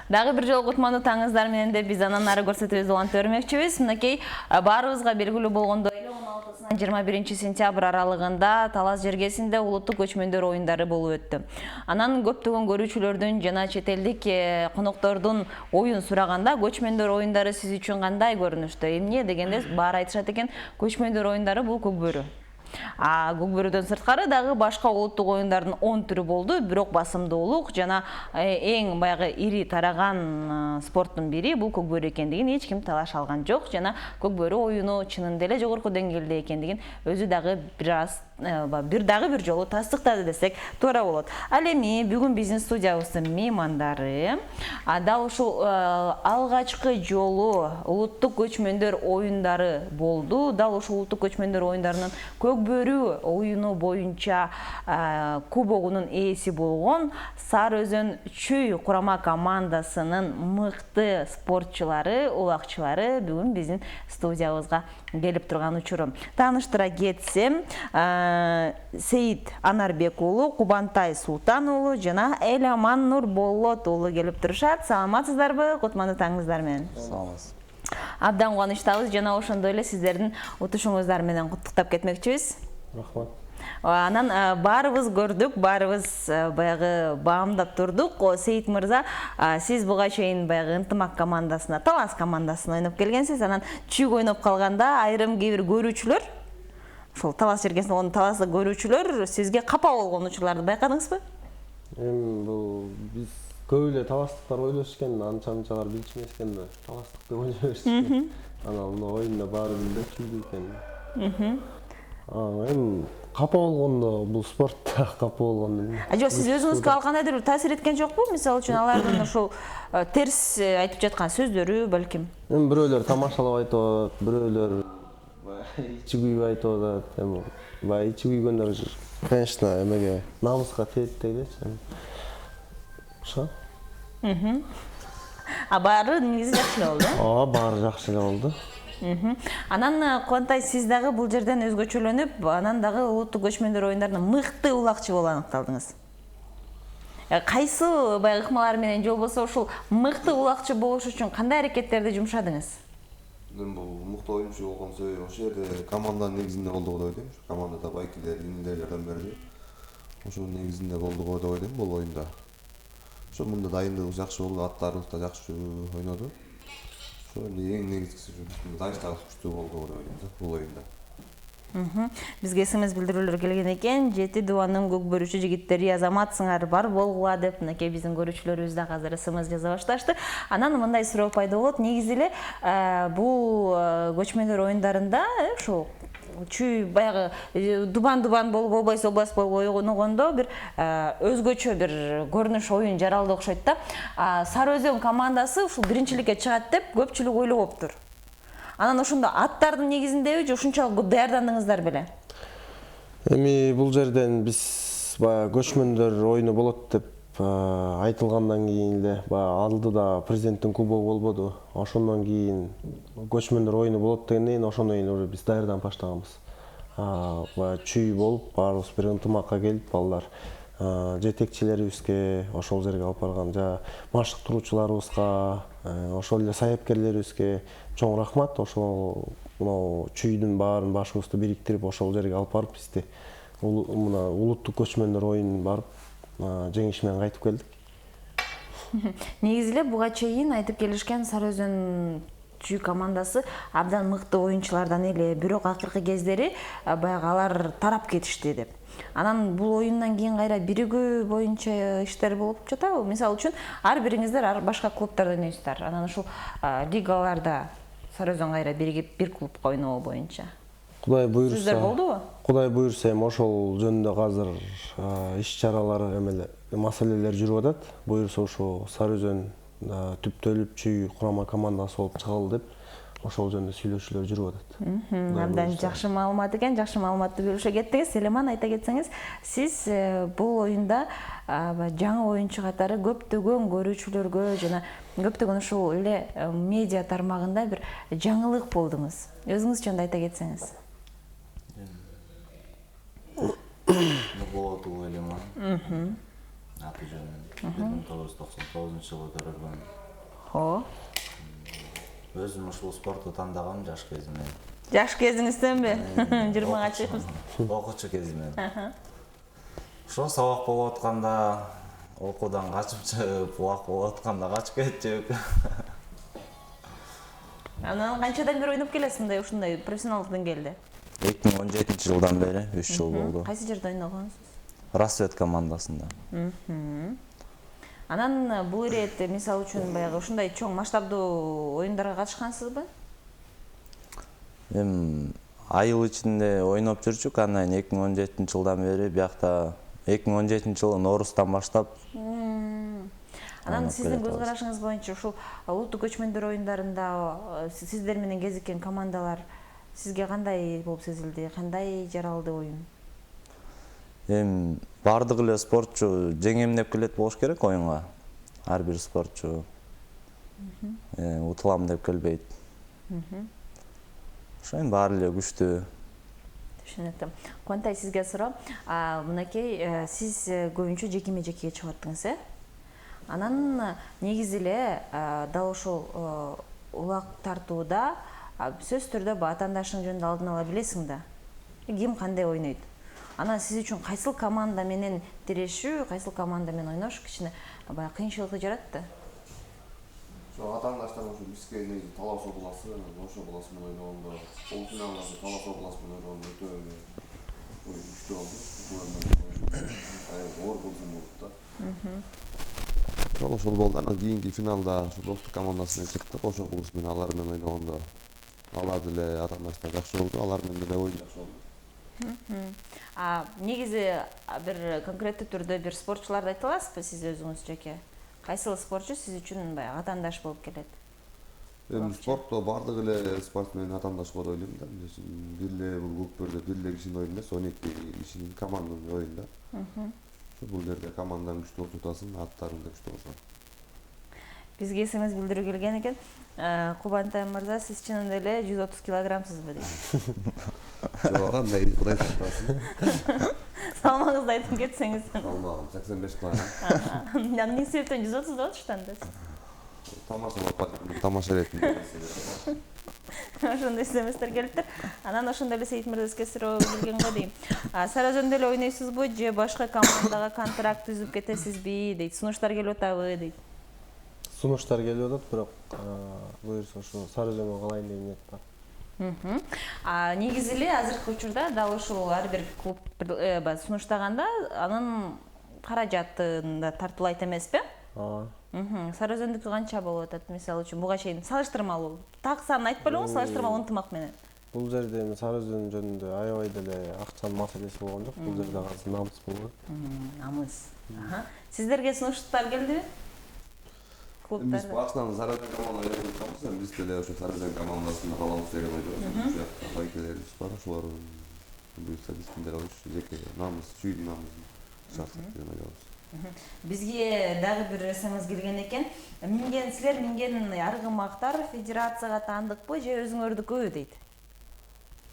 Дагы бир жолу кутмандуу таңыңыздар менен де биз анан ары көрсөтүүбүздү улантып өрмөкчүбүз. Мынакей баарыбызга белгилүү болгондой эле 16-сынан 21 сентябрь аралыгында Талас жергесинде улуттук көчмөндөр оюндары болуп өттү. Анан көптөгөн көрүүчүлөрдүн жана чет элдик коноктордун оюн сураганда көчмөндөр оюндары сиз үчүн кандай көрүнүштү? Эмне дегенде баары айтышат экен, көчмөндөр оюндары бул көкбөрү. Көкбөрүдөн сырткары дагы башка улуттук оюндардын 10 түрү болду, бирок басымдуулук жана эң баягы ири тараган спорттун бири бул көкбөрү экендигин эч ким талаш алган жок жана көкбөрү оюну чынында эле жогорку деңгээлде экендигин өзү дагы бир жолу тастыктады десек туура болот. Ал эми бүгүн биздин студиябыздын меймандары дал ушул алгачкы жолу улуттук көчмөндөр оюндары болду. Дал ушул улуттук көчмөндөр оюндарынын көкбөрү оюну боюнча кубогунун ээси болгон Сары Өзөн Чүй курама командасынын мыкты спортчулары, улакчылары бүгүн биздин студиябызга келип турган учуру. Тааныштыра кетсем, Сейит Анарбек уулу, Кубантай Султан уулу жана Эламан Нурболот уулу келип турушат. Саламатсыздарбы? Кутмандуу таңыңыздар менен. Саламатсыз. Абдан кубанычтабыз жана ошондой эле сиздердин утушуңуздар менен куттуктап кетмекчибиз. Рахмат. Анан баарыбыз көрдүк, баарыбыз баягы баамдап турдук. Сейит мырза, сиз буга чейин баягы ынтымак командасына, Талас командасына ойноп келгенсиз. Анан чүйгө ойноп калганда айрым кээ бир көрүүчүлөр, ошол Талас жергесинде болгон Таласта көрүүчүлөр сизге капа болгон учурларды байкадыңызбы? Эми бул биз көп эле таластыктар ойлошкон, анча-мынчалар билчү эмес экен да, таластык деп ойлой беришти. Анан мына оюнда баары билди чүйдү экен. Эми капа болгондо бул спортто капа болгондо. Жок, сиз өзүңүзгө ал кандайдыр бир таасир эткен жокпу? Мисалы үчүн алардын ошол терс айтып жаткан сөздөрү балким. Эми бирөөлөр тамашалап айтып атат, бирөөлөр ичи күйүп айтып атат. Эми баягы ичи күйгөндөр, конечно, эмеге намыска тиет дейличи. Ошо. Баары негизи жакшы эле болду. Баары жакшы эле болду. Анан Кубантай, сиз дагы бул жерден өзгөчөлөнүп, анан дагы улуттук көчмөндөр оюндарына мыкты улакчы болуп аныкталдыңыз. Кайсы баягы ыкмалар менен же болбосо ушул мыкты улакчы болуш үчүн кандай аракеттерди жумшадыңыз? Мен бул мыкты оюнчу болгон себеби ошол жерде команданын негизинде болду деп ойлойм. Командада байкелер, инилер жардам берди. Ошонун негизинде болду деп ойлойм бул оюнда. Ошо мында дайындыгыбыз жакшы болду, аттарыбыз да жакшы ойноду. Ошо эң негизгиси дайындык күчтүү болду деп ойлойм да бул оюнда. Бизге СМС билдирүүлөр келген экен. 7 дубанын көкбөрүчү жигиттери азаматсыңар бар болгула деп мынакей биздин көрүүчүлөрүбүз да азыр СМС жаза башташты. Анан мындай суроо пайда болот. Негизи эле бул көчмөндөр оюндарында ушул чүй баягы дубан болбойсо область болуп ойногондо бир өзгөчө бир көрүнүш оюн жаралды окшойт да. Сары Өзөн командасы ушул биринчиликке чыгат деп көпчүлүк ойлоптур. Анан ошондо аттардын негизиндеби же ушунчалык көп даярдандыңыздар беле? Эми бул жерден биз баягы көчмөндөр оюну болот деп айтылгандан кийин эле баягы алдыда президенттин кубогу болбоду. Ошондон кийин көчмөндөр оюну болот дегенден кийин ошондон кийин уже биз даярданып баштаганбыз. Баягы чүй болуп, баарыбыз бир ынтымакка келип, балдар жетекчилерибизге ошол жерге алып барган жана машыктыруучуларыбызга, ошол эле саяпкерлерибизге чоң рахмат. Ошол мына чүйдүн баарын башыбызды бириктирип ошол жерге алып барып бизди мына улуттук көчмөндөр оюнун барып жеңиш менен кайтып келдик. Негизи эле буга чейин айтып келишкен Сары Өзөн чүй командасы абдан мыкты оюнчулардан эле, бирок акыркы кездери баягы алар тарап кетишти деп. Анан бул оюндан кийин кайра биригүү боюнча иштер болуп жатабы? Мисалы үчүн ар бириңиздер башка клубтарда ойнойсуздар. Анан ушул лигаларда Сары Өзөн кайра биригип бир клубка ойноо боюнча. Кудай буйрса. Сөздөр болдубу? Кудай буйрса, ошол жөнүндө азыр иш-чаралар, маселелер жүрүп атат. Буйрса ошо Сары Өзөн түптөлүп чүй курама командасы болуп чыгалы деп ошол жөнүндө сүйлөшүүлөр жүрүп атат. Абдан жакшы маалымат экен, жакшы маалыматты бөлүшө кеттиңиз. Селеман, айта кетсеңиз, сиз бул оюнда жаңы оюнчу катары көптөгөн көрүүчүлөргө жана көптөгөн ушул эле медиа тармагында бир жаңылык болдуңуз. Өзүңүз жөнүндө айта кетсеңиз. Болот ойлойм. Аты жөнүн 1999-жылы көрөргөн О, Өзүм ушул спорту тандагам жаш кезимден. жаш кезиңизденби? 20-га чыкып. Окуучу кезимден. Ошо сабак болуп атканда окуудан качып чыгып, убак болуп атканда качып кетчүк. Анан канчадан бери ойноп келесиз мындай ушундай профессионалдык деңгээлде? 2017-жылдан бери 3 жыл болду. Кайсы жерде ойногонсуз? Рассвет командасында. Анан бул ирет мисалы үчүн баягы ушундай чоң масштабдуу оюндарга катышкансызбы? Эми айыл ичинде ойноп жүрчүк, анан 2017-жылдан бери биякта 2017-жылы Ноорустан баштап. Анан сиздин көз карашыңыз боюнча ушул улуттук көчмөндөр оюндарында сиздер менен кезиккен командалар сизге кандай болуп сезилди? Кандай жаралды оюн? Эми бардык эле спортчу жеңемдеп келет болуш керек оюнга. Ар бир спортчу утулам деп келбейт. Ошо эми баары эле күчтүү. Түшүнүктүү. Куантай сизге суроо. Мынакей сиз көбүнчө жекеме жекеге чыгып аттыңыз, Анан негизи эле дал ушул улак тартууда сөзсүз түрдө атаандашың жөнүндө алдын ала билесиң да. Ким кандай ойнойт. Анан сиз үчүн кайсыл команда менен тирешүү, кайсыл команда менен ойнош кичине баягы кыйынчылык жаратты? Ошо атаандаштар ошо бизге негизи Талас областы, Ош областы менен ойногондо, полуфиналда Талас областы менен ойногондо өтө күчтүү болду. Оор болсун болуп да. Ошол болду. Анан кийинки финалда ошо достук командасы менен чыктык. Ош областы менен алар менен ойногондо алар деле атаандаштар жакшы болду, алар менен деле оюн жакшы болду. Негизи бир конкреттүү түрдө бир спортчуларды айта аласызбы сиз өзүңүз жеке? Кайсыл спортчу сиз үчүн баягы атаандаш болуп келет? Эми спортто бардык эле спортсмен атаандаш болот ойлойм да. Бир эле бул көкпөрдө бир эле кишинин оюну эмес, 12 кишинин команданын оюну да. Бул жерде командаң күчтүү болуп атасың, аттарың да күчтүү болсо. Бизге эсиңиз билдирүү келген экен. Кубантай мырза, сиз чынында эле 130 килограммсызбы дейт. Жок, андай Кудай сактасын. Салмагыңызды айтып кетсеңиз. Салмагым 85 килограмм. Эмне себептен 130 деп атышты анда? Тамаша болуп тамаша ретинде. Ошондой эсеместер келиптир. Анан ошондой эле Сейит мырза сизге суроо келген го дейм. Сара Өзөндө эле ойнойсузбу же башка командага контракт түзүп кетесизби дейт. Сунуштар келип атабы дейт. Сунуштар келип атат, бирок буюрса ошо Сара Өзөнгө калайын деген ниет бар. Негизи эле азыркы учурда дал ушул ар бир клуб сунуштаганда анын каражатын да тартуулайт эмеспи? Сара Өзөндүкү канча болуп атат мисалы үчүн буга чейин салыштырмалуу? Так санын айтпай эле салыштырмалуу ынтымак менен. Бул жерде эми Сара Өзөн жөнүндө аябай деле акчанын маселеси болгон жок. Бул жерде азыр намыс болгон. Намыс. Сиздерге сунуштар келдиби? Биз башынан Сара Өзөн командасына келдик, биз деле ошо Сара Өзөн командасында каламыз деген ойдобуз. Ушул жакта байкелерибиз бар, ошолор буюрса биздин деле жеке намыс, чүйдү намысын чартат деген ойдобуз. Бизге дагы бир эсеңиз келген экен. Силер минген аргымактар федерацияга таандыкпы же өзүңөрдүкү дейт?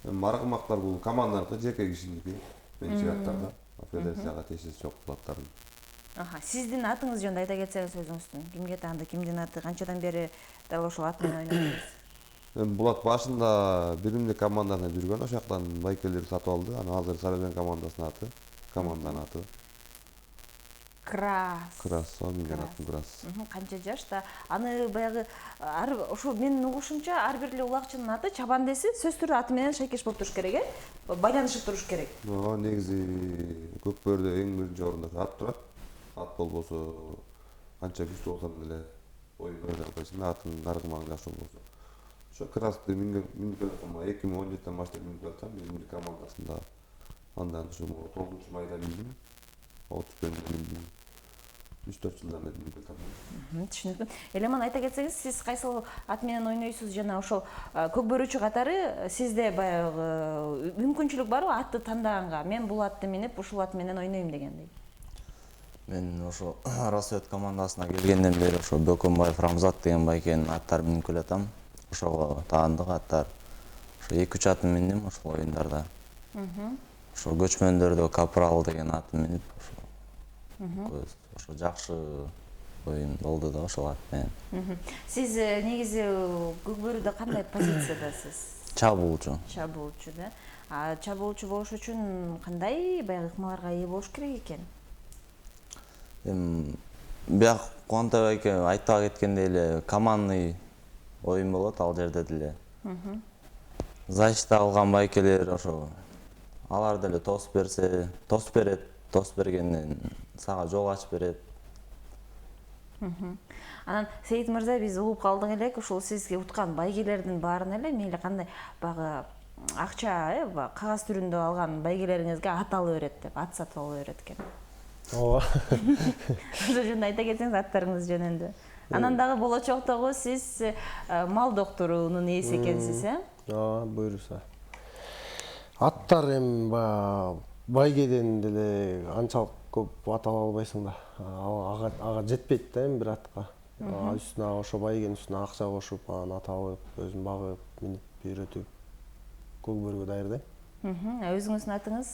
Аргымактар бул команданыкы, жеке кишиники, менчигаттарда. Федерацияга тиешеси жок бул аттардын. Сиздин атыңыз жөнүндө айта кетсеңиз өзүңүздүн. Кимге таанды, кимдин аты, канчадан бери дал ошол ат менен ойнойсуз? Бул ат башында биримдик командасына жүргөн, ошол жактан байкелер сатып алды. Анан азыр Сара Өзөн командасынын аты, команданын аты. Крас, минген атым Крас. Канча жашта? Аны баягы ошо менин угушумча ар бир эле улакчынын аты чабан десе сөзсүз түрдө аты менен шайкеш болуп туруш керек, байланышып туруш керек. Негизи көкпөрдө эң биринчи орунда ат турат. Ат болбосо канча күчтүү болсоң деле ойной албайсың, атын аргымагың жакшы болбосо. Ошо Красты минген 2017-ден баштап минген атам, биздин командасында. Андан ошо 9-майда биздин 35 биздин 3-4 жылдан бери минген атам. Түшүнүктүү. Элеман айта кетсеңиз, сиз кайсыл ат менен ойнойсуз жана ошол көкбөрүүчү катары сизде баягы мүмкүнчүлүк барбы атты тандаганга? Мен бул атты минип, ушул ат менен ойнойм дегендей. Мен ошо Рассвет командасына келгенден бери ошо Бөкөнбаев Рамзат деген байкенин аттарын минип келатам. Ошого таандык аттар. Ошо 2-3 атын миндим ошол оюндарда. Ошо көчмөндөрдө Капрал деген атын минип ошо жакшы оюн болду да ошол ат менен. Сиз негизи Көкбөрүдө кандай позициядасыз? Чабуулчу. Чабуулчу да. А чабуулчу болуш үчүн кандай баягы ыкмаларга ээ болуш керек экен? Бияк Кубантай байке айтпай кеткендей эле командный оюн болот ал жерде деле. Защита алган байкелер ошо алар деле тос берсе, тос берет, тос бергенден сага жол ачып берет. Анан Сейит мырза биз угуп калдык элек, ушул сизге уткан байгелердин баарын эле мейли кандай багы акча, кагаз түрүндө алган байгелериңизге ат алып берет деп, ат сатып алып берет экен. ооба. Ошо жөнүндө айта кетсеңиз аттарыңыз жөнүндө. Анан дагы болочоктогу сиз мал доктурунун ээси экенсиз, Ооба, буюрса. Аттар эми баягы байгеден деле анчалык көп ат ала албайсың да. Ага жетпейт да эми бир атка. Үстүнө ошо байгенин үстүнө акча кошуп, анан ат алып, өзүн багып, минип, үйрөтүп Көкбөрүгө даярдайм. Өзүңүздүн атыңыз,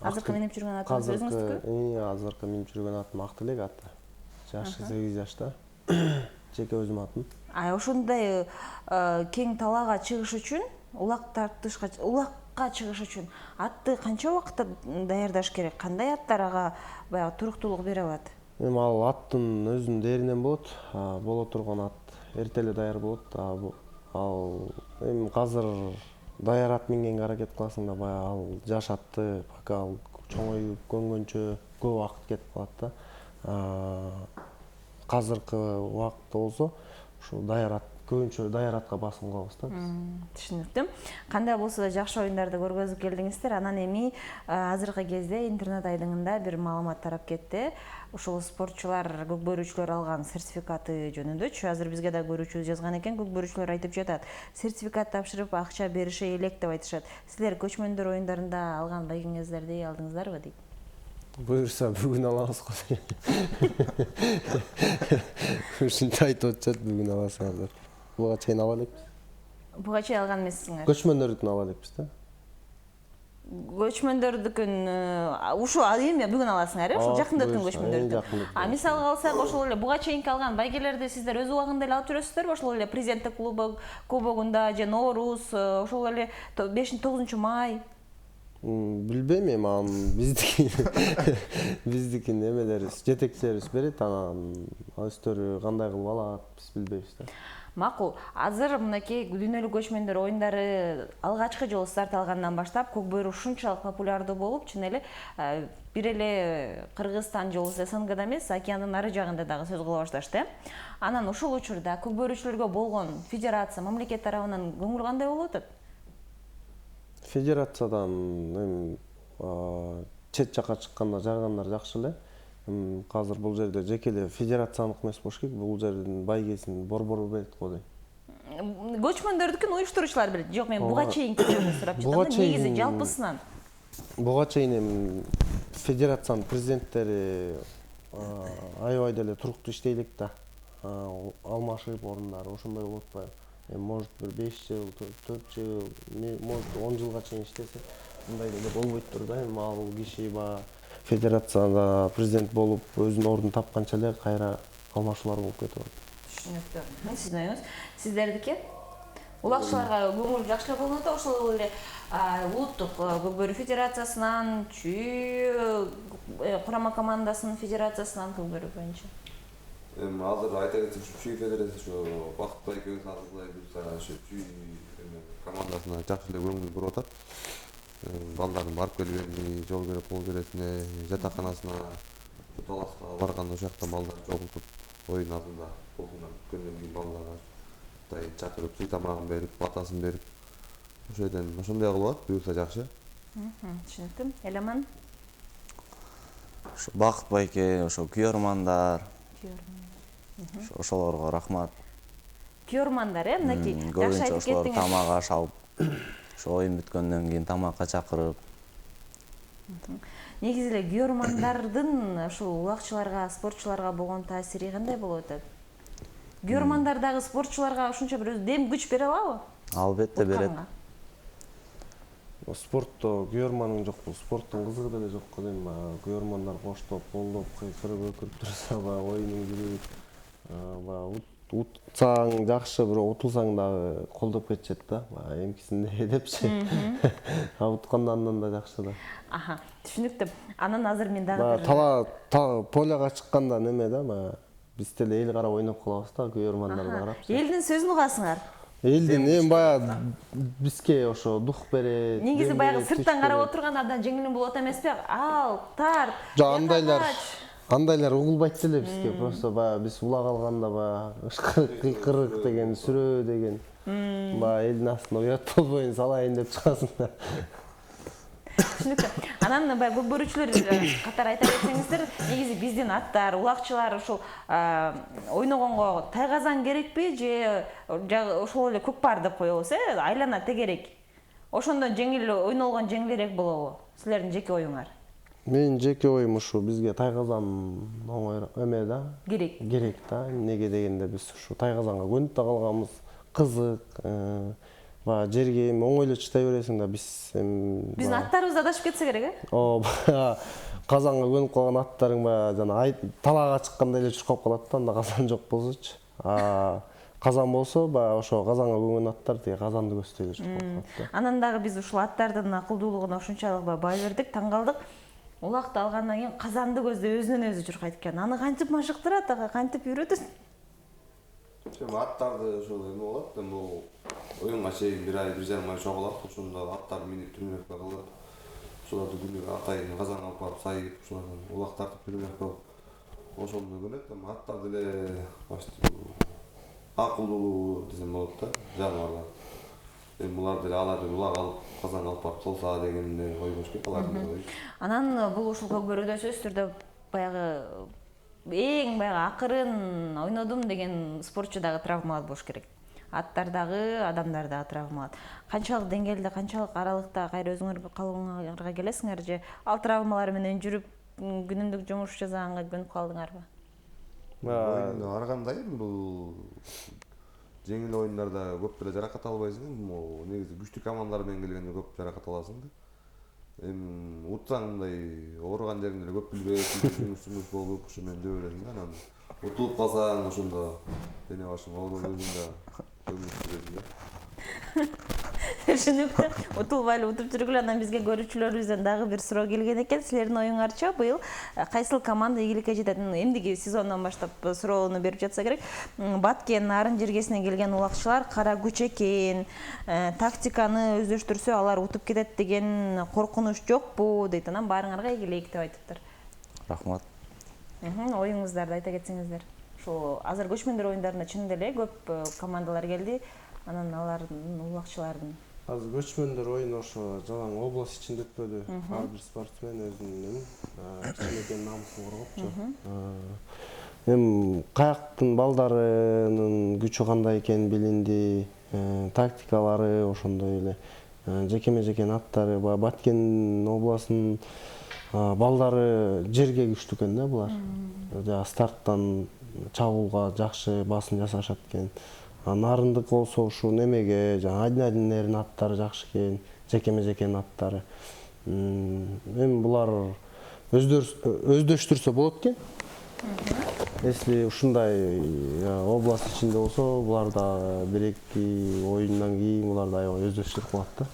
азыркы минип жүргөн атыңыз өзүңүздүкү? Азыркы минип жүргөн атым Актылек аты. Жашы 8 жашта. Жеке өзүм атым. Ошондой кең талаага чыгыш үчүн, улакка чыгыш үчүн атты канча убакытта даярдаш керек? Кандай аттар ага баягы туруктуулук бере алат? Эми ал аттын өзүнүн дээринен болот. Боло турган ат эрте эле даяр болот. Ал эми азыр даяр ат мингенге аракет кыласың да, баягы ал жаш атты пока ал чоңоюп көнгөнчө көп убакыт кетип калат да. Азыркы убакытта болсо ушул даяр ат, көбүнчө даяр атка басым кылабыз да биз. Түшүнүктү. Кандай болсо да жакшы оюндарды көргөзүп келдиңиздер. Анан эми азыркы кезде интернет айдыңында бир маалымат тарап кетти. Ушул спортчулар, көкбөрүүчүлөр алган сертификаты жөнүндөчү. Азыр бизге да көрүүчүбүз жазган экен, көкбөрүүчүлөр айтып жатат. Сертификат тапшырып, акча берише элек деп айтышат. Силер көчмөндөр оюндарында алган байгеңиздерди алдыңыздарбы дейт? Буюрса бүгүн алабыз го. Ушинтип айтып атышат, бүгүн аласыңар. Буга чейин ала элекпиз. Буга чейин алган эмессиңер? Көчмөндөрдүн ала элекпиз да. Көчмөндөрдүкүн ушул эми бүгүн аласыңар, ушул жакында өткөн көчмөндөрдү. Мисалга алсак, ошол эле буга чейинки алган байгелерди сиздер өз убагында эле алып жүрөсүздөрбү? Ошол эле президенттик кубогунда же Нооруз, ошол эле 5-9 май. Билбейм эми аны биздикин эмелерибиз, жетекчилерибиз берет, анан өздөрү кандай кылып алат, биз билбейбиз да. Макул. Азыр мынакей дүйнөлүк көчмөндөр оюндары алгачкы жолу старт алгандан баштап Көкбөрү ушунчалык популярдуу болуп, чын эле бир эле Кыргызстан же СНГда эмес, океандын нары жагында дагы сөз кыла башташты. Анан ушул учурда көкбөрүүчүлөргө болгон федерация, мамлекет тарабынан көңүл кандай болуп атат? Федерациядан эми чет жака чыкканда жайгандар жакшы эле. Азыр бул жерде жеке эле федерацияныкы эмес болуш керек, бул жердин байгесин борбору берет го дейм. Көчмөндөрдүкүн уюштуруучулар берет. Жок, мен буга чейинки жөнүндө сурап жатам. Негизи жалпысынан. Буга чейин эми федерациянын президенттери аябай деле туруктуу иштей элек да. Алмашып орундары ошондой болуп атпайбы? Может бир 5 жыл, 4 жыл, может 10 жылга чейин иштесе, мындай деле болбойттур да. Эми ал киши баягы федерацияда президент болуп, өзүнүн ордун тапканча эле кайра алмашуулар болуп кетип атат. Түшүнүктүү. Сиздин оюңуз, сиздердики? Улакчыларга көңүл жакшы эле болуп атат, ошол эле улуттук көкбөрү федерациясынан, курама командасынын федерациясынан көкбөрү боюнча. Эми азыр айта кетсек, чүй федерация ошо Бакыт байкебиз азыркылай ошо чүй командасына жакшы эле көңүл буруп атат. Балдардын барып келгени, жол берип кол бересине, жатаканасына, Таласка барганда ошол жакта балдар жолугуп, оюн алдында болгондон өткөндөн кийин балдарга чакырып, сый тамагын берип, батасын берип, ошол жерден ошондой кылып атат, буюрса жакшы. Түшүнүктү. Эламан? Ошо Бакыт байке, ошо күйөрмандар, ошолорго рахмат. Күйөрмандар, мынакей жакшы айтып ошолор кеттиңиз. тамак аш алып, ошо оюн бүткөндөн кийин тамакка чакырып. Негизи эле күйөрмандардын ушул улакчыларга, спортчуларга болгон таасири кандай болуп атат? Күйөрмандар дагы спортчуларга ушунча бир дем күч бере алабы? Албетте берет. Спортто күйөрманың жок, спорттун кызыгы деле жок го дейм. Күйөрмандар коштоп, колдоп, кыйкырып, өкүрүп турса, баягы оюнуң жүрүп, Баягы утсаң жакшы, бирок утулсаң дагы колдоп кетишет да. Баягы эмкисинде депчи. А уткандан андан да жакшы да. Аха, түшүнүктүү. Анан азыр мен дагы Баягы поляга чыкканда неме да, баягы биз деле эл карап ойноп калабыз да, көрөрмандарды карап. элдин сөзүн угасыңар. Элдин баягы бизге ошо дух берет. Негизи баягы сырттан карап отурган адам жеңил болот эмеспи? Ал, тарт. Андайлар угулбайт деле бизге. Просто баягы биз улак алганда баягы кыйкырык деген, сүрөө деген. Баягы элдин астына уят болбойн салайын деп чыгасың да. Түшүнүктүү. Анан баягы көк бөрүүчүлөр катары айта берсеңиздер, негизи биздин аттар, улакчылар ушул ойногонго тайгазан керекпи же ошол эле көкпар деп коебуз, айлана тегерек. Ошондон жеңил ойнолгон жеңилирээк болобу? Силердин жеке оюңар. Менин жеке оюм ушу бизге тайгазан оңой эме да. Керек да. Неге дегенде биз ушу тайгазанга көнүп да калганбыз. Кызык, жерге оңой эле чыдай бересиң да. Биздин аттарыбыз адашып кетсе керек, казанга көнүп калган аттарың жана талаага чыкканда эле чуркап калат да, анда казан жок болсочу. Казан болсо, ошо казанга көнгөн аттар тиги казанды көздөй эле чуркап калат. Анан дагы биз ушул аттардын акылдуулугуна ошончолук бай бердик, таң калдык. Улакты алгандан кийин казанды көздөй өзүнөн өзү чуркайт экен. Аны кантип машыктырат, кантип үйрөтөт? Аттарды ошол эме болот, бул оюнга чейин бир ай, 1,5 ай чогулат, ошондо аттар минип тренировка кылып, ошолорду күнүгө атайын казанга алып барып сайып, ошолордон улак тартып тренировка кылып, ошондо көрөт. Аттар деле акылдуу десем болот да, жаныбарлар. Булар деле аларды улак алып, казанга алып барып кылса деген ой болуш керек алардын ою. Анан бул ушул көк бөрүүдө сөзсүз түрдө баягы эң баягы акырын ойнодум деген спортчу дагы травмалат болуш керек. Аттар дагы, адамдар дагы травмалат. Канчалык деңгээлде, канчалык аралыкта кайра өзүңөр калганга келесиңер же ал травмалар менен жүрүп күнүмдүк жумуш жасаганга көнүп калдыңарбы? Оюнда аргандай бул жеңил оюндарда көп деле жаракат албайсың. Негизи күчтүү командалар менен келгенде көп жаракат аласың да. Утсаң мындай ооруган жериңде көп билбейт, сүмүс болуп, ошо менен жөө бересиң да. Анан утулуп калсаң ошондо дене башың ооруп өзүң да өмүр сүрөсүң да. Түшүнүктүү. Утулбай эле утуп жүргүлө. Анан бизге көрүүчүлөрүбүздөн дагы бир суроо келген экен. Силердин оюңарча быйыл кайсыл команда ийгиликке жетет? Эмдиги сезондон баштап суроону берип жатса керек. Баткен Нарын жергесинен келген улакчылар кара күч экен, тактиканы өздөштүрсө алар утуп кетет деген коркунуч жокпу дейт. Анан баарыңарга ийгилик деп айтыптыр. Рахмат. Оюңуздарды айта кетсеңиздер. Ошол азыр көчмөндөр оюндарына чынында эле көп командалар келди. Анан алардын улакчылардын Азыр көчмөндөр оюну ошо жалаң область ичинде өтпөдү. Ар бир спортсмен өзүнүн кичинекей намысын коргопчу. Каяктын балдарынын күчү кандай экени билинди, тактикалары ошондой эле жекеме-жеке аттары. Баткен областынын балдары жерге күчтүү экен да булар. Старттан чабуулга жакшы басым жасашат экен. Нарындык болсо ушу немеге, один-одинердин аттары жакшы экен, жекеме-жекенин аттары. Булар өздөштүрсө болот экен. Если ушундай область ичинде болсо, булар да бир-эки оюндан кийин булар да аябай өздөштүрүп калат да.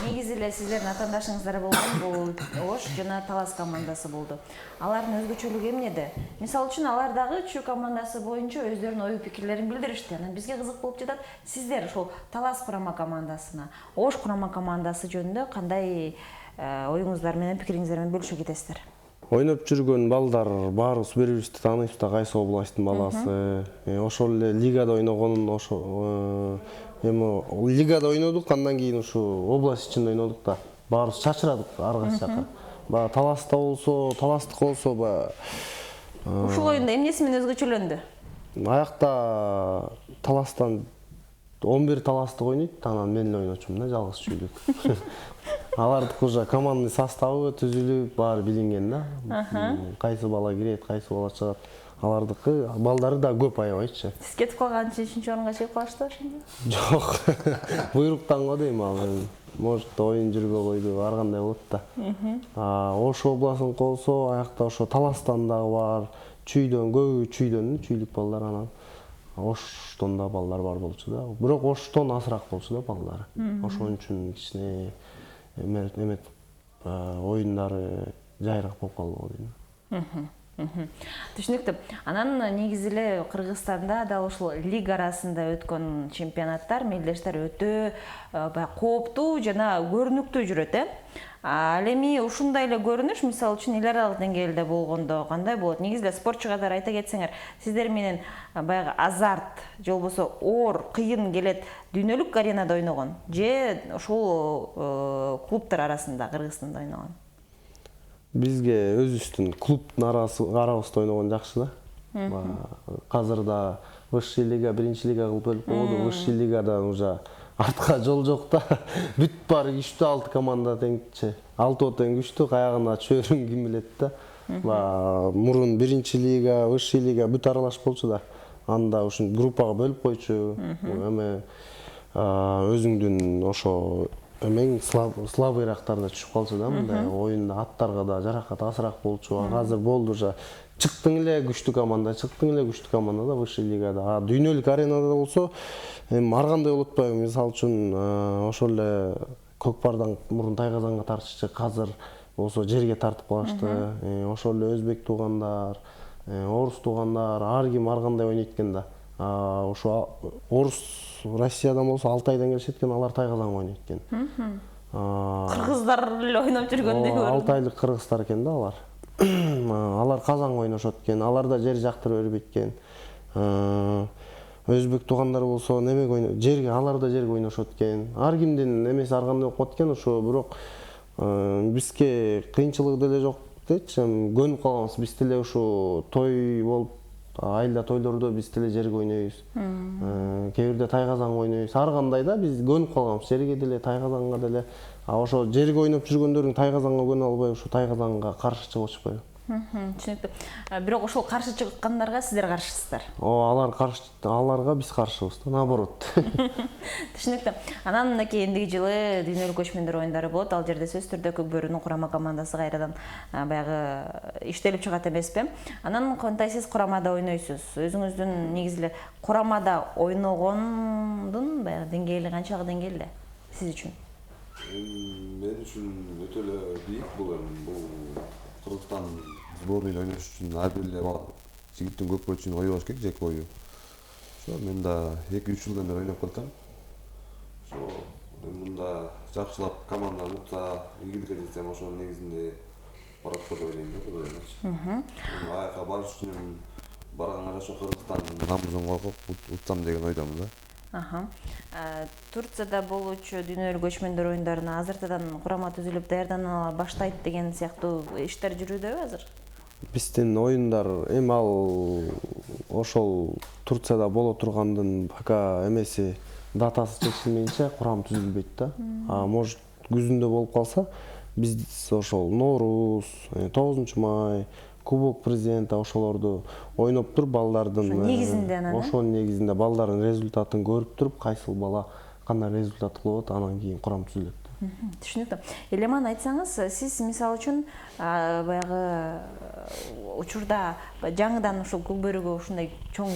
Негизи эле сиздердин атаандашыңыздар болгон бул Ош жана Талас командасы болду. Алардын өзгөчөлүгү эмнеде? Мисалы үчүн алар дагы чү командасы боюнча өздөрүнүн ой пикирлерин билдиришти. Анан бизге кызык болуп жатат. Сиздер ошол Талас курама командасына, Ош курама командасы жөнүндө кандай оюңуздар менен, пикириңиздер менен бөлүшө кетесиздер? Ойноп жүргөн балдар баарыбыз бири-бирибизди тааныйбыз да, кайсы областтын баласы. Ошол эле лигада ойногонун ошо лигада ойнодук, андан кийин ушу область ичинде ойнодук да. Баарыбыз чачырадык ар кайсы жака. Таласта болсо, таластык болсо ушул оюнда эмнеси менен өзгөчөлөндү? Аякта таластан 11 таластык ойнойт, анан мен эле ойночумун да, жалгыз чүйлүк. Алардык уже командный составы түзүлүп, баары билинген да. Кайсы бала кирет, кайсы бала чыгат. Алардыкы балдары да көп аябайчы. Сиз кетип калган үчүн 3-орунга чыгып калыштыбы ошондо? Жок. Буйруктан го дейм ал. Может, оюн жүрбөй койду, ар кандай болот да. Ош областын болсо, аякта ошо Таластан дагы бар, чүйдөн көбү чүйлүк балдар, анан оштон да балдар бар болчу да. Бирок оштон азыраак болчу да балдар. Ошон үчүн кичине эмет оюндары жайыраак болуп калды дейм. Түшүнүктүү. Анан негизи эле Кыргызстанда да ушул лига арасында өткөн чемпионаттар, мелдештер өтө кооптуу жана көрүнүктүү жүрөт, Ал эми ушундай эле көрүнүш, мисалы үчүн эл аралык деңгээлде болгондо кандай болот? Негизи эле спортчу катары айта кетсеңер, сиздер менен баягы азарт же болбосо оор, кыйын келет дүйнөлүк аренада ойногон же ошол клубтар арасында Кыргызстанда ойногон? Бизге өзүбүздүн клубтун арабызда ойногон жакшы да. Азыр да высший лига, биринчи лига кылып бөлүп койду. Высший лигадан уже артка жол жок да. Бүт баары күчтүү, 6 команда теңчи. 6 тең күчтүү, каягына чөйрүн ким билет да. Мурун биринчи лига, высший лига бүт аралаш болчу да. Анда ушун группага бөлүп койчу. Эме өзүңдүн ошо эмен слабыйрактарда түшүп калчу да, мындай оюнда аттарга да жаракат азыраак болчу. Азыр болду уже. Чыктың эле күчтүү команда да высший лигада. Дүйнөлүк аренада болсо, ар кандай болуп атпайбы? Мисалы үчүн ошол эле Көкпардан мурун Тайгазанга тартышчы, азыр болсо жерге тартып калышты. Ошол эле өзбек туугандар, орус туугандар, ар ким ар кандай ойнойт экен да. Ошо орус Россиядан болсо Алтайдан келишет экен, алар Тайгазанга ойнойт экен. Кыргыздар эле ойноп жүргөндөй көрүнөт. Алтайлык кыргыздар экен да алар. Алар Казанга ойношот экен, алар да жер жактырып бербейт экен. Өзбек туугандар болсо немеге ойнойт, жерге, алар да жерге ойношот экен. Ар кимдин эмеси ар кандай болуп калат экен, ошо бирок бизге кыйынчылыгы деле жок дейчи, көнүп калганбыз. Биз деле ушу той болуп, айылда тойлордо биз деле жерге ойнойбуз. Кээ бирде Тайгазанга ойнойбуз. Ар кандай да биз көнүп калганбыз, жерге деле, Тайгазанга деле. Ошо жерге ойноп жүргөндөрүң Тайгазанга көнө албай, ушу Тайгазанга каршы чыгып атышпайбы? Түшүнүктүү. Бирок ошол каршы чыккандарга сиздер каршысыздар. Алар каршы, аларга биз каршыбыз да, наоборот. Түшүнүктүү. Анан мынакей эндиги жылы дүйнөлүк көчмөндөр оюндары болот. Ал жерде сөзсүз түрдө Көк бөрүнүн курама командасы кайрадан баягы иштелип чыгат эмеспи? Анан кандай сиз курамада ойнойсуз? Өзүңүздүн негизи эле курамада ойногондун баягы деңгээли канчалык деңгээлде сиз үчүн? Мен үчүн өтө эле бийик бул Кыргызстан сборныйда ойнош үчүн ар бир эле жигиттин көп бөлүгү үчүн ойбош керек, жеке ою. Ошо мен да 2-3 жылдан бери ойноп калсам, ошо мында жакшылап команданы утса, ийгиликке жетсем, ошонун негизинде барат деп ойлойм да. Аяка барыш үчүн барганга ошо Кыргызстандын намысын коргоп утсам деген ойдомун да. Турцияда болуучу дүйнөлүк көчмөндөр оюндарына азыртадан курама түзүлүп даярдана баштайт деген сыяктуу иштер жүрүүдөбү азыр? Биздин оюндар эми ал ошол Турцияда боло тургандын пока эмеси датасы чечилмейинче курам түзүлбөйт да. Может күзүндө болуп калса, биз ошол Норуз, 9 май, Кубок президента ошолорду ойноп туруп балдардын негизинде анан ошонун негизинде балдардын результатын көрүп туруп, кайсыл бала кандай результат кылып атат, анан кийин курам түзүлөт. Түшүнүктүү. Элеман айтсаңыз, сиз мисалы үчүн баягы учурда жаңыдан ушул Көк бөрүгө ушундай чоң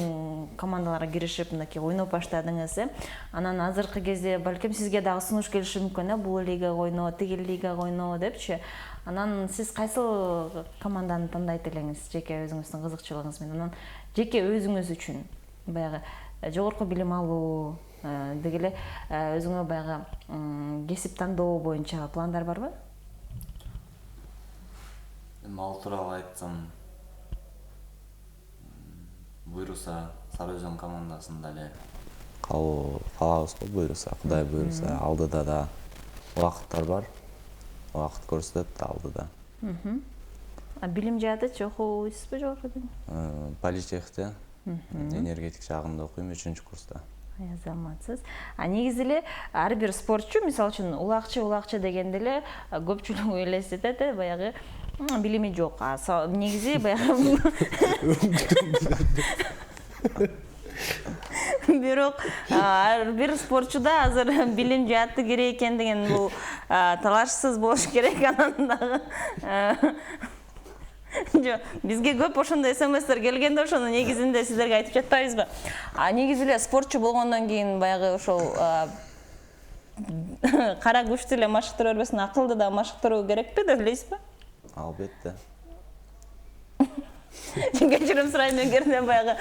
командаларга киришип, мынакей ойноп баштадыңыз. Анан азыркы кезде балким сизге дагы сунуш келиши мүмкүн, бул лигага ойно, тиги лигага ойно депчи. Анан сиз кайсыл команданы тандайт элеңиз жеке өзүңүздүн кызыкчылыгыңыз менен? Анан жеке өзүңүз үчүн баягы жогорку билим алуу деги эле өзүңө баягы кесип тандоо боюнча пландар барбы? Ал тууралуу айтсам, буйруса Сары Өзөн командасында эле калабыз го, буйруса, Кудай буйруса. Алдыда да убакыттар бар. Убакыт көрсөтөт алдыда. Билим жаатычы окуйсузбу жогорку билим? Политехте, энергетик жагында окуйм, 3-курста. Азаматсыз. Негизи эле ар бир спортчу, мисалы үчүн улакчы дегенде эле көпчүлүк элестетет, баягы билими жок. Негизи баягы бирок ар бир спортчуда азыр билим жааты керек экен деген бул талашсыз болуш керек, анан дагы Жок, бизге көп ошондой смстер келгенде ошону негизинде сиздерге айтып жатпайбызбы? А негизи эле спортчу болгондон кийин баягы ошол кара күчтүү эле машыктыра бербесин, акылды да машыктыруу керекпи деп ойлойсузбу? Албетте. Кечирим сурайм эгерде баягы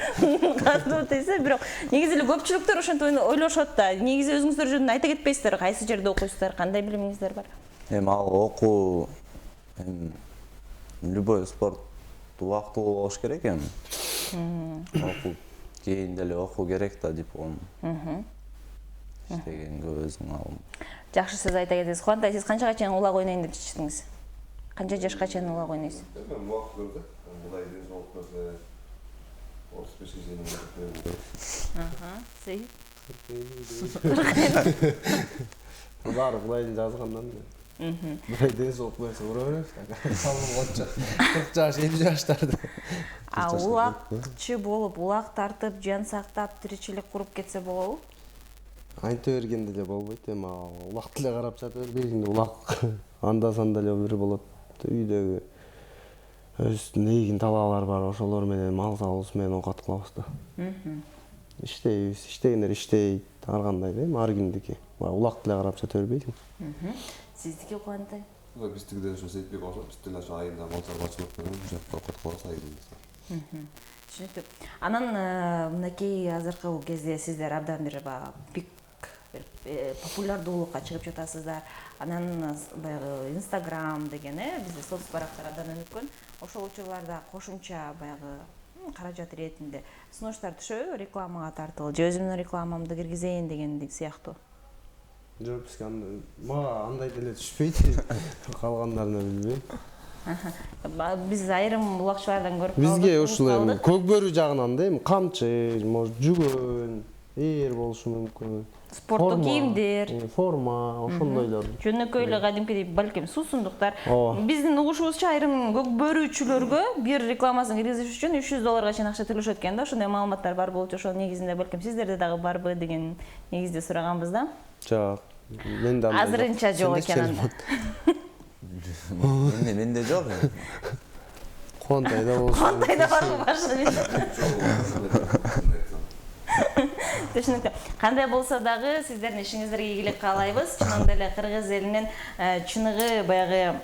катуу тийсе, бирок негизи эле көпчүлүктөр ошентип ойлошот да. Негизи өзүңүздөр жөнүндө айта кетпейсиздер, кайсы жерде окуйсуздар, кандай билимиңиздер бар? Эми ал окуу любой спорт убактылуу болуш керек эми. Окуу кийин деле окуу керек да диплом. Иштегенге өзүң алым. Жакшы сөз айта кетесиз. Кубантай, сиз канчага чейин улак ойнойн деп чечтиңиз? Канча жашка чейин улак ойнойсуз? Мен убакыт көрдү. Булай денсаулык көрсө 35 чейин Баары Кудайдын жазгандан. Бирай денсаулык берсе ура беребиз. Салым отча. 40 жаш, 50 жаштарды. Улакчы болуп, улак тартып, жан сактап, тиричилик куруп кетсе болобу? Айта бергенде эле болбойт, эми улак деле карап жата бербейсиң, улак анда санда эле бир болот. Үйдөгү өздүн эгин талаалар бар, ошолор менен мал салыбыз менен оокат кылабыз да. Иштейбиз, иштегендер иштейт, ар кандай да, ар кимдики. Улак деле карап жата бербейсиң. Сиздики Кубантай? Биздики деле ошо сетпек окшоп, биз деле ошо айында мал чарбачылык менен жакта оокат кылабыз айында. Түшүнүктүү. Анан мынакей азыркы кезде сиздер абдан бир пик популярдуулукка чыгып жатасыздар. Анан баягы Instagram деген, бизде соц барактар абдан өнүккөн. Ошол учурларда кошумча баягы каражат иретинде сунуштар түшөбү, рекламага тартылып, же өзүмдүн рекламамды киргизейин деген сыяктуу. Жок, бизге мага андай деле түшпөйт. Калгандарына билбейм. Биз айрым улакчылардан көрүп калдык. Бизге ушул эми көк бөрү жагынан да эми камчы, может жүгөн, ээр болушу мүмкүн. Спорттук кийимдер, форма, ошондойлор. жөнөкөй эле кадимкидей балким суусундуктар. Ооба. Биздин угушубузча айрым көк бөрүүчүлөргө бир рекламасын киргизиш үчүн $300 чейин акча төлөшөт экен да. Ошондой маалыматтар бар болчу, ошол негизинде балким сиздерде дагы барбы деген негизде сураганбыз да. Жок. Менде андай. Азырынча жок экен анда. Менде жок. Кубантайда болсо. Кубантайда барбы башында? Түшүнүктүү. Кандай болсо дагы сиздердин ишиңиздерге ийгилик каалайбыз. Чынында эле кыргыз элинин чыныгы баягы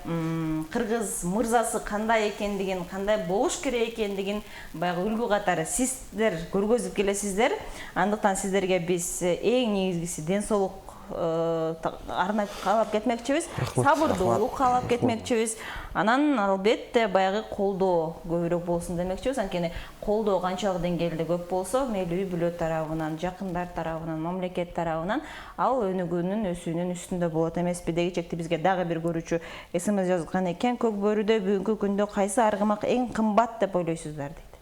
кыргыз мырзасы кандай экендигин, кандай болуш керек экендигин баягы үлгү катары сиздер көргөзүп келесиздер. Андыктан сиздерге биз эң негизгиси ден соолук арнап каалап кетмекчибиз, сабырдуулук каалап кетмекчибиз. Анан албетте баягы колдоо көбүрөөк болсун демекчибиз. Анткени колдоо канчалык деңгээлде көп болсо, мейли үй бүлө тарабынан, жакындар тарабынан, мамлекет тарабынан ал өнүгүүнүн, өсүүнүн үстүндө болот эмеспи? Дегичекти бизге дагы бир көрүүчү СМС жазган экен. Көк бөрүдө бүгүнкү күндө кайсы аргымак эң кымбат деп ойлойсуздар дейт.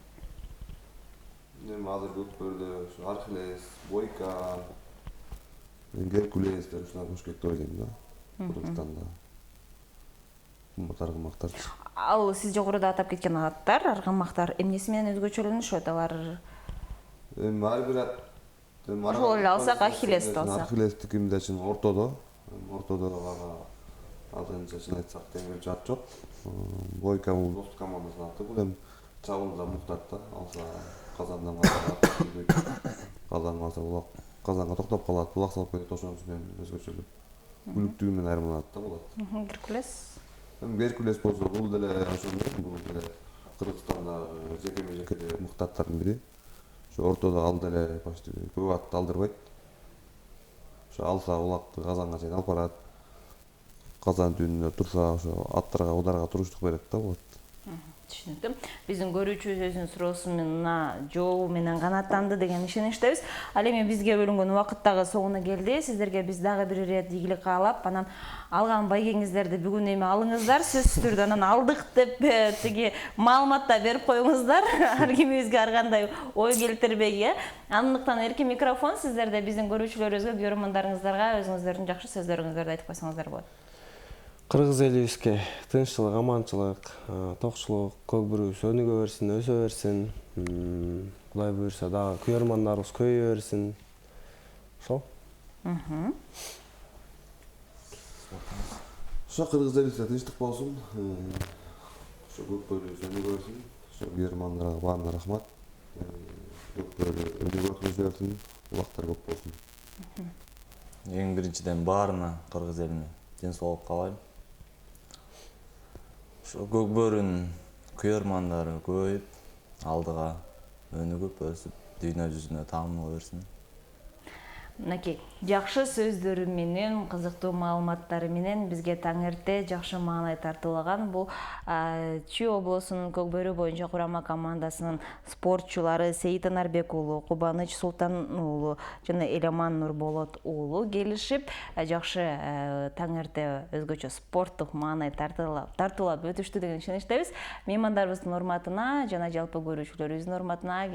Эми азыр көк бөрүдө Архилес, Бойка, Геркулестер ушулар болуш керек деп ойлойм да. Кыргызстанда. Аргымактар. Ал сиз жогоруда атап кеткен аттар, аргымактар эмнеси менен өзгөчөлөнүшөт? Алар Эми ар бир ат ошол эле алсак, Ахиллести алсак. Ахиллестики мындай чын ортодо. Ортодо ага азырынча чын айтсак тең жат жок. Бойка бул достук командасынын аты. Бул эми чабуулда муктат да. Алса Казандан Казанга алса улак Казанга токтоп калат. Булак салып кетет, ошонун менен өзгөчөлүк. Бүлүктүгү менен айырмаланат да болот. Геркулес. Геркулес болсо бул деле ошондой, бул деле Кыргызстанда жеке муктаттардын бири. Ошо ортодо ал деле почти көп атты алдырбайт. Ошо алса улакты Казанга чейин алып барат. Казан түбүндө турса ошо аттарга, ударга туруштук берет да болот. Түшүнүктүү. Биздин көрүүчүбүз өзүнүн суроосуна жообу менен канааттанды деген ишеничтебиз. Ал эми бизге бөлүнгөн убакыт дагы соңуна келди. Сиздерге биз дагы бир ирет ийгилик каалап, анан алган байгеңиздерди бүгүн эми алыңыздар, сөзсүз түрдө анан алдык деп тиги маалыматта берип коюңуздар. Ар кимибизге ар кандай ой келтирбей, Андыктан эркин микрофон сиздерде биздин көрүүчүлөрүбүзгө, көрөрмандарыңыздарга өзүңүздөрдүн жакшы сөздөрүңүздөрдү айтып койсоңуздар болот. Кыргыз элибизге тынччылык, аманчылык, токчулук, көк бөрүбүз өнүгө берсин, өсө берсин. Кудай буйрса дагы көрөрмандарыбыз көбөйө берсин. Ошол. Ошо кыргыз элибизде тынчтык болсун. Ошо Ошо көпбөлүү өнүгөсүн. Ошо меймандарга баарына рахмат. Көпбөлүү өнүгөсүн берсин, убактар көп болсун. Эң биринчиден баарына кыргыз элине ден каалайм. Ошо көкбөрүнүн күйөрмандары көбөйүп, алдыга өнүгүп, өсүп, дүйнө жүзүнө таанымал берсин. Мынакей жакшы сөздөрү менен, кызыктуу маалыматтары менен бизге таң эрте жакшы маанай тартуулаган бул Чүй облусунун Көкбөрү боюнча курама командасынын спортчулары Сейит Анарбек уулу, Кубаныч Султан уулу жана Эламан Нурболот уулу келишип жакшы таң эрте өзгөчө спорттук маанай тартуулап өтүштү деген ишеничтебиз. Меймандарыбыздын урматына жана жалпы көрүүчүлөрүбүздүн урматына